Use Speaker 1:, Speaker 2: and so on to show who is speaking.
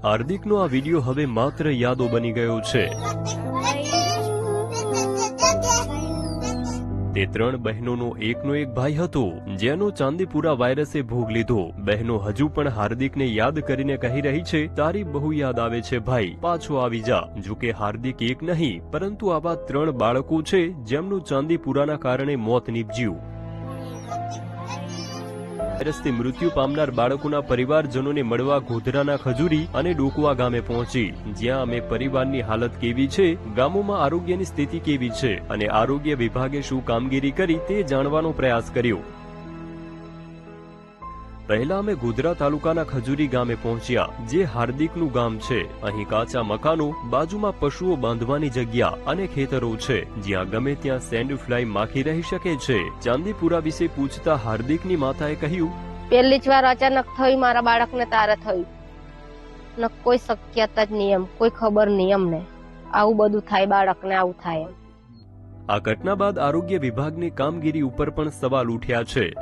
Speaker 1: હાર્દિકનો આ વિડીયો હવે માત્ર યાદો બની ગયો છે। તે 3 બહેનોનો એકનો એક ભાઈ હતો જેનો ચાંદીપુરા વાયરસે ભોગ લીધો। બહેનો હજુ પણ હાર્દિકને યાદ કરીને કહી રહી છે, તારી બહુ યાદ આવે છે ભાઈ, પાછો આવી જા। જો કે હાર્દિક એક નહીં પરંતુ આવા 3 બાળકો છે જેમનું ચાંદીપુરાના કારણે મોત નીપજ્યું। વાયરસથી મૃત્યુ પામનાર બાળકોના પરિવારજનોને મળવા ગોધરાના ખજૂરી અને ડોકવા ગામે પહોંચી, જ્યાં અમે પરિવારની હાલત કેવી છે, ગામોમાં આરોગ્યની સ્થિતિ કેવી છે અને આરોગ્ય વિભાગે શું કામગીરી કરી તે જાણવાનો પ્રયાસ કર્યો। પહેલા અમે ગોધરા તાલુકાના ખજૂરી ગામે પહોંચ્યા, જે હાર્દિકનું ગામ છે। અહીં કાચા મકાનો, બાજુમાં પશુઓ બાંધવાની જગ્યા અને ખેતરો છે, જ્યાં ગમે ત્યાં સેન્ડ ફ્લાય માખી રહી શકે છે। ચાંદીપુરા વિશે પૂછતા હાર્દિકની માતાએ કહ્યું,
Speaker 2: પહેલી જ વાર અચાનક થઈ મારા બાળકને તારે થયું ને કોઈ શક્યતા જ નહીં, કોઈ ખબર નહીં અમને આવું બધું થાય, બાળકને આવું થાય।
Speaker 1: આ ઘટના બાદ આરોગ્ય વિભાગની કામગીરી ઉપર પણ સવાલ ઉઠ્યા છે।